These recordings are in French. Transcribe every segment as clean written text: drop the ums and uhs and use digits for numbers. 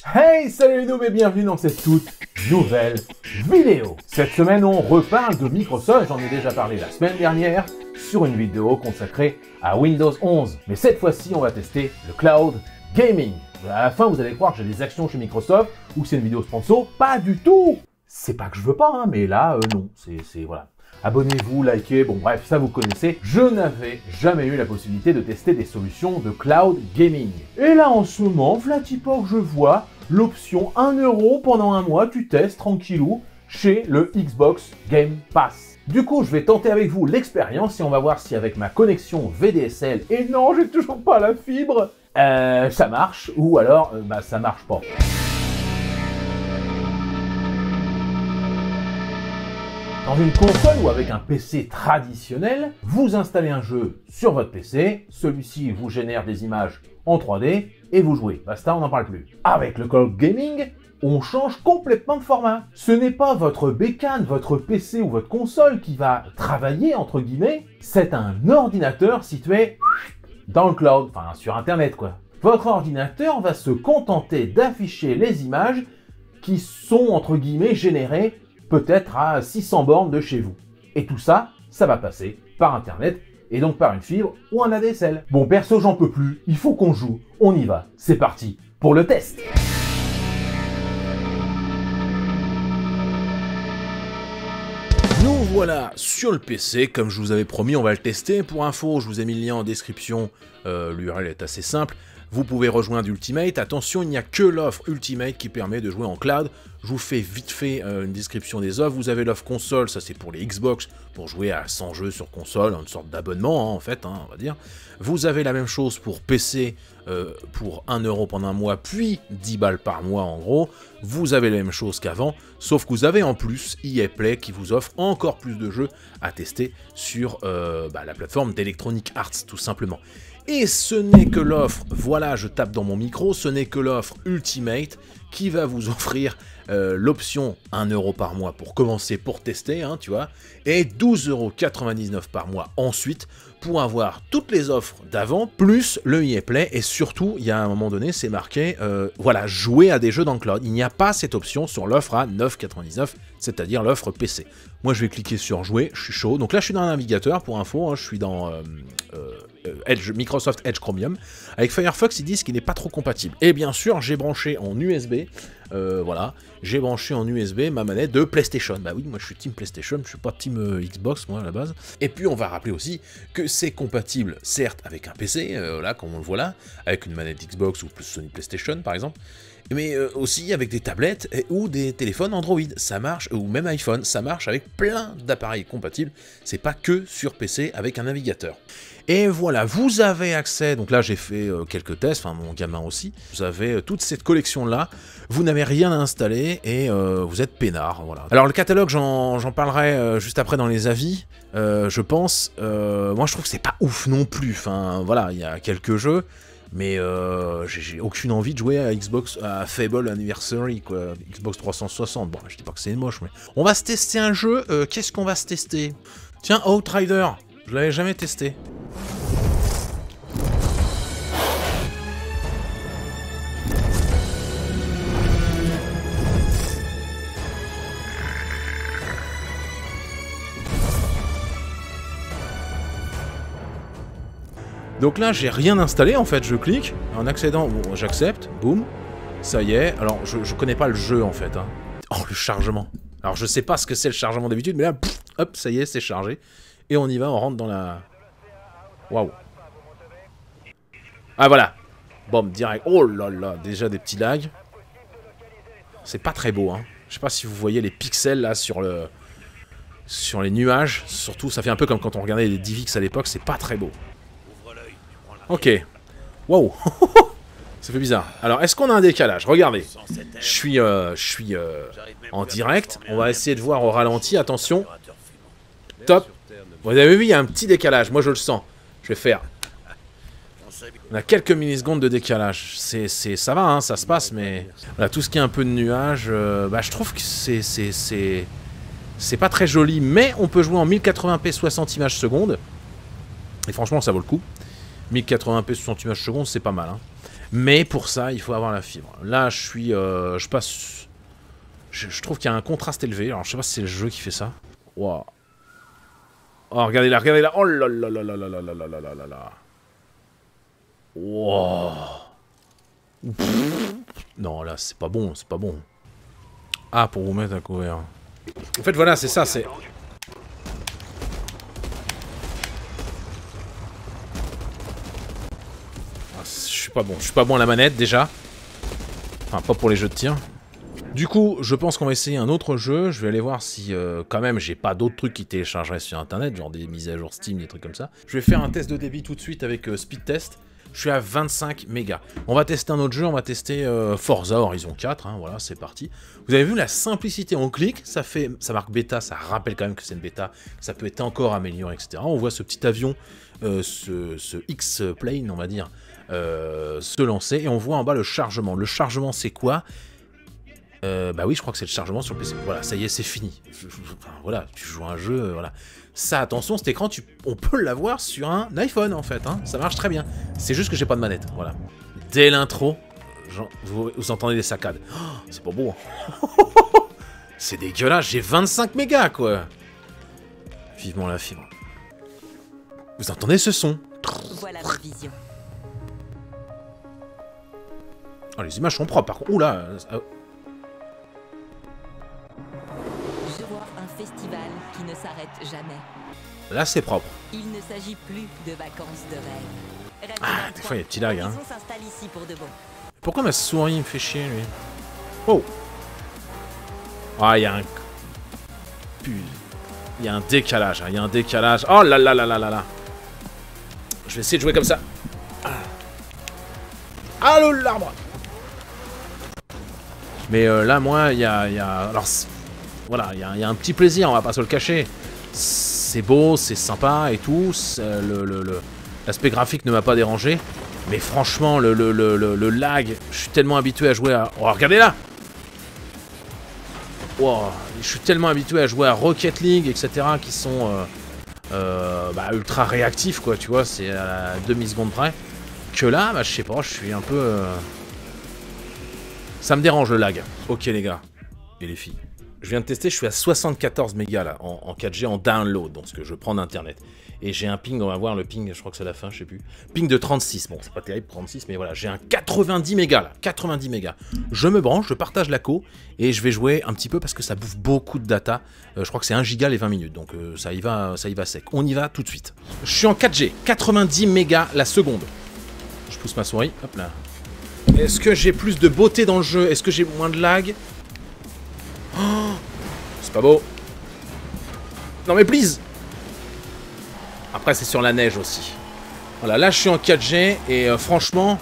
Hey, salut les noobs et bienvenue dans cette toute nouvelle vidéo. Cette semaine, on reparle de Microsoft, j'en ai déjà parlé la semaine dernière, sur une vidéo consacrée à Windows 11. Mais cette fois-ci, on va tester le cloud gaming. À la fin, vous allez croire que j'ai des actions chez Microsoft ou que c'est une vidéo sponsor. Pas du tout. C'est pas que je veux pas, hein, mais là, non, c'est voilà. Abonnez-vous, likez, bon bref, ça vous connaissez. Je n'avais jamais eu la possibilité de tester des solutions de cloud gaming. Et là en ce moment, Vlatipo, je vois l'option 1 € pendant un mois, tu testes tranquillou chez le Xbox Game Pass. Du coup, je vais tenter avec vous l'expérience et on va voir si avec ma connexion VDSL, et non, j'ai toujours pas la fibre, ça marche, ou alors, ça marche pas. Dans une console ou avec un PC traditionnel, vous installez un jeu sur votre PC, celui-ci vous génère des images en 3D et vous jouez. Basta, on n'en parle plus. Avec le cloud gaming, on change complètement de format. Ce n'est pas votre bécane, votre PC ou votre console qui va travailler, entre guillemets, c'est un ordinateur situé dans le cloud, enfin sur Internet quoi. Votre ordinateur va se contenter d'afficher les images qui sont, entre guillemets, générées peut-être à 600 bornes de chez vous. Et tout ça, ça va passer par Internet, et donc par une fibre ou un ADSL. Bon, perso, j'en peux plus, il faut qu'on joue, on y va, c'est parti pour le test. Nous voilà sur le PC, comme je vous avais promis, on va le tester. Pour info, je vous ai mis le lien en description, l'URL est assez simple. Vous pouvez rejoindre Ultimate. Attention, il n'y a que l'offre Ultimate qui permet de jouer en cloud. Je vous fais vite fait une description des offres. Vous avez l'offre console, ça c'est pour les Xbox, pour jouer à 100 jeux sur console, une sorte d'abonnement en fait, on va dire. Vous avez la même chose pour PC, pour 1 € pendant un mois, puis 10 balles par mois en gros. Vous avez la même chose qu'avant, sauf que vous avez en plus EA Play qui vous offre encore plus de jeux à tester sur la plateforme d'Electronic Arts tout simplement. Et ce n'est que l'offre, voilà je tape dans mon micro, ce n'est que l'offre Ultimate qui va vous offrir l'option 1 € par mois pour commencer, pour tester, tu vois, et 12,99 € par mois ensuite pour avoir toutes les offres d'avant, plus le EA Play, et surtout, il y a un moment donné, c'est marqué, voilà, jouer à des jeux dans le cloud. Il n'y a pas cette option sur l'offre à 9,99 €, c'est-à-dire l'offre PC. Moi, je vais cliquer sur jouer, je suis chaud. Donc là, je suis dans un navigateur, pour info, je suis dans Microsoft Edge Chromium. Avec Firefox, ils disent qu'il n'est pas trop compatible. Et bien sûr, j'ai branché en USB, voilà, j'ai branché en USB ma manette de PlayStation. Bah oui, moi je suis team PlayStation, je suis pas team Xbox, moi à la base. Et puis on va rappeler aussi que c'est compatible, certes, avec un PC, là, comme on le voit là, avec une manette Xbox ou Sony PlayStation par exemple, mais aussi avec des tablettes ou des téléphones Android, ça marche, ou même iPhone, ça marche avec plein d'appareils compatibles, c'est pas que sur PC avec un navigateur. Et voilà, vous avez accès, donc là j'ai fait quelques tests, enfin mon gamin aussi, vous avez toute cette collection-là, vous n'avez rien à installer et vous êtes peinard, voilà. Alors le catalogue, j'en parlerai juste après dans les avis, je pense, moi je trouve que c'est pas ouf non plus, enfin voilà, il y a quelques jeux, mais j'ai aucune envie de jouer à Xbox, à Fable Anniversary, quoi, Xbox 360, bon je dis pas que c'est moche, mais... On va se tester un jeu, qu'est-ce qu'on va se tester? Tiens, Outrider, je l'avais jamais testé. Donc là, j'ai rien installé, en fait, je clique, en accédant, bon, j'accepte, boum, ça y est, alors je connais pas le jeu, en fait, Oh, le chargement. Alors, je sais pas ce que c'est le chargement d'habitude, mais là, pff, hop, ça y est, c'est chargé, et on y va, on rentre dans la... Waouh. Ah, voilà, bon, direct, oh là là, déjà des petits lags. C'est pas très beau, Je sais pas si vous voyez les pixels, là, sur les nuages, surtout, ça fait un peu comme quand on regardait les DivX à l'époque, c'est pas très beau. Ok. Wow. Ça fait bizarre. Alors, est-ce qu'on a un décalage? Regardez. Je suis en direct. On va essayer de voir au ralenti. Attention. Top. Vous avez vu, il y a un petit décalage. Moi, je le sens. Je vais faire. On a quelques millisecondes de décalage. Ça va, ça se passe, mais... Voilà, tout ce qui est un peu de nuages, je trouve que c'est pas très joli, mais on peut jouer en 1080p 60 images secondes. Et franchement, ça vaut le coup. 1080p 60 images secondes, c'est pas mal. Mais pour ça, il faut avoir la fibre. Là, je passe... Je trouve qu'il y a un contraste élevé. Alors, je sais pas si c'est le jeu qui fait ça. Waouh. Oh, regardez là, regardez là. Oh là là là là là là là là là là là là. Wow. Non, là, c'est pas bon, c'est pas bon. Ah, pour vous mettre à couvert. En fait, voilà, c'est ça, c'est... Ah, je suis pas bon à la manette, déjà. Enfin, pas pour les jeux de tir. Du coup, je pense qu'on va essayer un autre jeu. Je vais aller voir si, quand même, j'ai pas d'autres trucs qui téléchargeraient sur Internet, genre des mises à jour Steam, des trucs comme ça. Je vais faire un test de débit tout de suite avec Speed Test. Je suis à 25 mégas. On va tester un autre jeu, on va tester Forza Horizon 4, hein, voilà, c'est parti. Vous avez vu la simplicité, on clique, ça marque bêta, ça rappelle quand même que c'est une bêta, ça peut être encore amélioré, etc. On voit ce petit avion, ce X-Plane, on va dire, se lancer, et on voit en bas le chargement. Le chargement, c'est quoi? Bah oui, je crois que c'est le chargement sur le PC. Voilà, ça y est, c'est fini. Enfin, voilà, tu joues à un jeu, voilà. Ça, attention, cet écran, on peut l'avoir sur un iPhone, en fait. Hein. Ça marche très bien. C'est juste que j'ai pas de manette, voilà. Dès l'intro, vous entendez des saccades. Oh, c'est pas beau. C'est dégueulasse, j'ai 25 mégas, quoi. Vivement la fibre. Vous entendez ce son? Voilà ma vision. Oh, les images sont propres, par contre. Oula. Je vois un festival qui ne s'arrête jamais. Là, c'est propre. Il ne s'agit plus de vacances de rêve. Ah, des fois, il y a des petits lags, hein. S'installe ici pour de bon. Pourquoi ma souris me fait chier, lui? Oh. Ah, il y a un... Il y a un décalage, hein. Il y a un décalage. Oh là là là là là là. Je vais essayer de jouer comme ça. Ah, l'arbre. Mais là, moi, il y a... Alors, voilà, il y a un petit plaisir, on va pas se le cacher. C'est beau, c'est sympa et tout. L'aspect graphique ne m'a pas dérangé. Mais franchement, le lag, je suis tellement habitué à jouer à... Oh, regardez là. Wow, je suis tellement habitué à jouer à Rocket League, etc. qui sont ultra réactifs, quoi, tu vois. C'est à demi-seconde près. Que là, bah, je sais pas, je suis un peu... Ça me dérange le lag. Ok, les gars. Et les filles. Je viens de tester, je suis à 74 mégas là, en 4G en download, donc ce que je prends d'internet. Et j'ai un ping, on va voir le ping, je crois que c'est la fin, je sais plus. Ping de 36, bon c'est pas terrible 36, mais voilà, j'ai un 90 mégas là, 90 mégas. Je me branche, je partage la co, et je vais jouer un petit peu parce que ça bouffe beaucoup de data. Je crois que c'est 1 giga les 20 minutes, donc ça y va sec. On y va tout de suite. Je suis en 4G, 90 mégas la seconde. Je pousse ma souris, hop là. Est-ce que j'ai plus de beauté dans le jeu? Est-ce que j'ai moins de lag? Oh, c'est pas beau. Non mais please. Après c'est sur la neige aussi. Voilà, là je suis en 4G et franchement,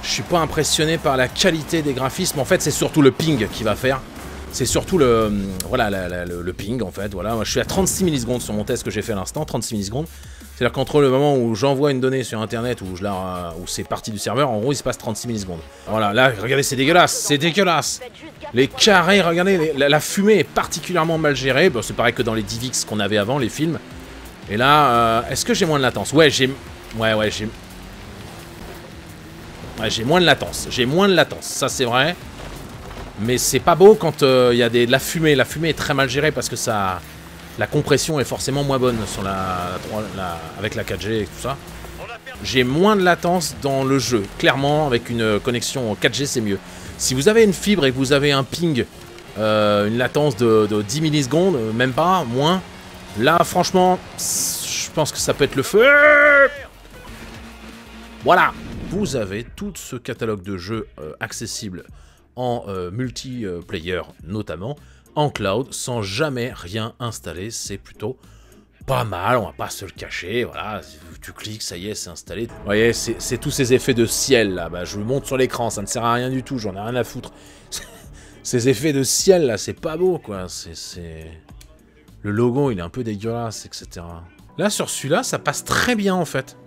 je suis pas impressionné par la qualité des graphismes. En fait c'est surtout le ping qui va faire. C'est surtout le ping en fait. Voilà, moi je suis à 36 millisecondes sur mon test que j'ai fait à l'instant, 36 millisecondes. C'est-à-dire qu'entre le moment où j'envoie une donnée sur internet où c'est parti du serveur, en gros il se passe 36 millisecondes. Voilà, là regardez, c'est dégueulasse, c'est dégueulasse. Les carrés, regardez, la fumée est particulièrement mal gérée. Bon, c'est pareil que dans les DivX qu'on avait avant, les films. Et là, est-ce que j'ai moins de latence? Ouais, j'ai moins de latence. J'ai moins de latence, ça c'est vrai. Mais c'est pas beau quand il y a de la fumée. La fumée est très mal gérée parce que ça... La compression est forcément moins bonne sur avec la 4G et tout ça. J'ai moins de latence dans le jeu. Clairement, avec une connexion 4G, c'est mieux. Si vous avez une fibre et que vous avez un ping, une latence de 10 millisecondes, même pas, moins, là, franchement, je pense que ça peut être le feu. Voilà. Vous avez tout ce catalogue de jeux accessible en multiplayer notamment, en cloud, sans jamais rien installer. C'est plutôt pas mal, on va pas se le cacher. Voilà, tu cliques, ça y est, c'est installé. Vous voyez, c'est tous ces effets de ciel là. Bah, je vous montre sur l'écran, ça ne sert à rien du tout, j'en ai rien à foutre. Ces effets de ciel là, c'est pas beau quoi. Le logo, il est un peu dégueulasse, etc. Là, sur celui-là, ça passe très bien en fait.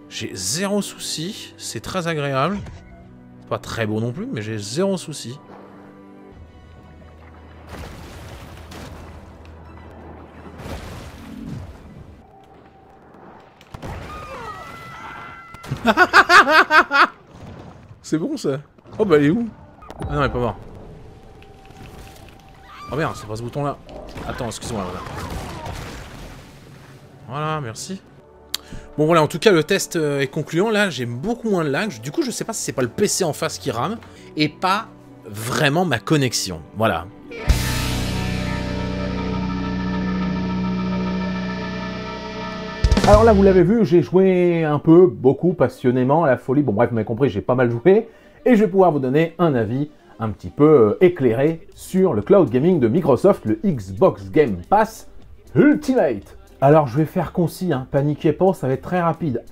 J'ai zéro souci, c'est très agréable. C'est pas très beau non plus, mais j'ai zéro souci. C'est bon ça. Oh bah elle est où? Ah non, elle est pas morte. Oh merde, c'est pas ce bouton là. Attends, excuse-moi. Voilà, merci. Bon voilà, en tout cas le test est concluant. Là j'ai beaucoup moins de lag. Du coup je sais pas si c'est pas le PC en face qui rame et pas vraiment ma connexion. Voilà. Alors là, vous l'avez vu, j'ai joué un peu, beaucoup, passionnément à la folie. Bon bref, vous m'avez compris, j'ai pas mal joué. Et je vais pouvoir vous donner un avis un petit peu éclairé sur le cloud gaming de Microsoft, le Xbox Game Pass Ultimate. Alors je vais faire concis, hein, paniquez pas, ça va être très rapide.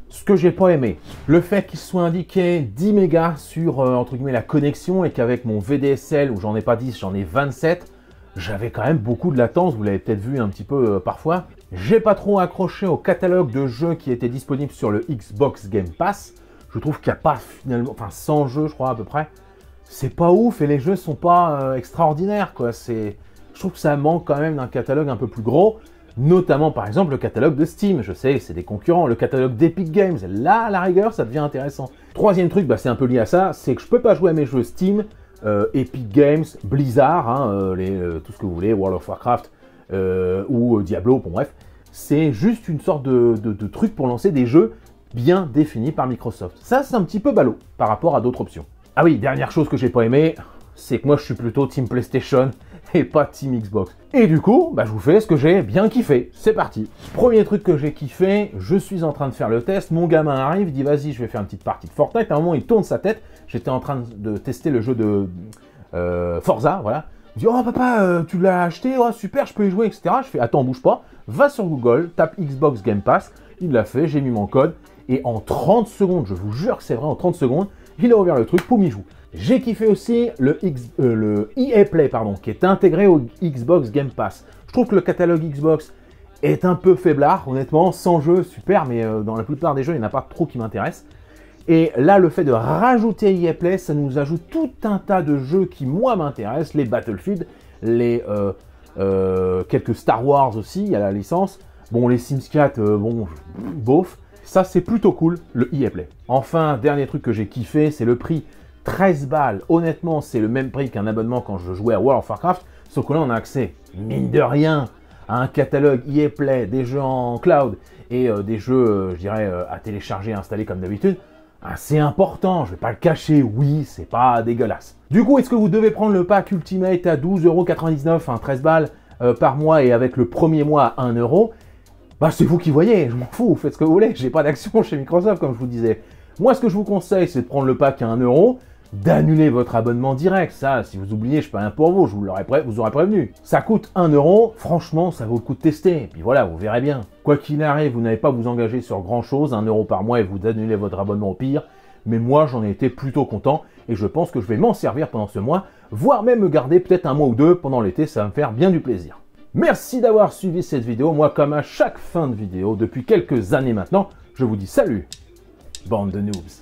Ce que j'ai pas aimé, le fait qu'il soit indiqué 10 mégas sur entre guillemets la connexion et qu'avec mon VDSL, où j'en ai pas 10, j'en ai 27, j'avais quand même beaucoup de latence, vous l'avez peut-être vu un petit peu parfois. J'ai pas trop accroché au catalogue de jeux qui était disponible sur le Xbox Game Pass. Je trouve qu'il n'y a pas finalement, enfin 100 jeux je crois à peu près. C'est pas ouf et les jeux sont pas extraordinaires quoi. Je trouve que ça manque quand même d'un catalogue un peu plus gros. Notamment par exemple le catalogue de Steam, je sais c'est des concurrents, le catalogue d'Epic Games, là à la rigueur ça devient intéressant. Troisième truc, bah, c'est un peu lié à ça, c'est que je peux pas jouer à mes jeux Steam, Epic Games, Blizzard, hein, tout ce que vous voulez, World of Warcraft ou Diablo, bon bref. C'est juste une sorte de truc pour lancer des jeux bien définis par Microsoft. Ça c'est un petit peu ballot par rapport à d'autres options. Ah oui, dernière chose que j'ai pas aimé, c'est que moi je suis plutôt Team PlayStation et pas Team Xbox. Et du coup, bah, je vous fais ce que j'ai bien kiffé. C'est parti. Premier truc que j'ai kiffé, je suis en train de faire le test. Mon gamin arrive, il dit vas-y, je vais faire une petite partie de Fortnite. À un moment, il tourne sa tête. J'étais en train de tester le jeu de Forza, voilà. Il dit oh papa, tu l'as acheté, oh super, je peux y jouer, etc. Je fais attends, bouge pas. Va sur Google, tape Xbox Game Pass. Il l'a fait, j'ai mis mon code. Et en 30 secondes, je vous jure que c'est vrai, en 30 secondes, il a ouvert le truc, poum, il joue. J'ai kiffé aussi le EA Play, pardon, qui est intégré au Xbox Game Pass. Je trouve que le catalogue Xbox est un peu faiblard, honnêtement, 100 jeux, super, mais dans la plupart des jeux, il n'y en a pas trop qui m'intéressent. Et là, le fait de rajouter EA Play, ça nous ajoute tout un tas de jeux qui, moi, m'intéressent, les Battlefield, les quelques Star Wars aussi, il y a la licence. Bon, les Sims 4, bon, bof. Ça, c'est plutôt cool, le EA Play. Enfin, dernier truc que j'ai kiffé, c'est le prix. 13 balles, honnêtement, c'est le même prix qu'un abonnement quand je jouais à World of Warcraft, sauf que là, on a accès, mine de rien, à un catalogue EA Play, des jeux en cloud et des jeux, je dirais, à télécharger et installer comme d'habitude. C'est important, je vais pas le cacher, oui, c'est pas dégueulasse. Du coup, est-ce que vous devez prendre le pack Ultimate à 12,99 €, 13 balles par mois et avec le premier mois à 1 €? Bah, c'est vous qui voyez, je m'en fous, vous faites ce que vous voulez, j'ai pas d'action chez Microsoft, comme je vous disais. Moi, ce que je vous conseille, c'est de prendre le pack à 1 €, d'annuler votre abonnement direct. Ça, si vous oubliez, je fais rien pour vous, vous aurez prévenu. Ça coûte 1 €, franchement, ça vaut le coup de tester. Et puis voilà, vous verrez bien. Quoi qu'il arrive, vous n'allez pas vous engager sur grand chose, 1 € par mois et vous annulez votre abonnement au pire. Mais moi, j'en ai été plutôt content et je pense que je vais m'en servir pendant ce mois, voire même me garder peut-être un mois ou deux pendant l'été, ça va me faire bien du plaisir. Merci d'avoir suivi cette vidéo. Moi, comme à chaque fin de vidéo, depuis quelques années maintenant, je vous dis salut, bande de noobs.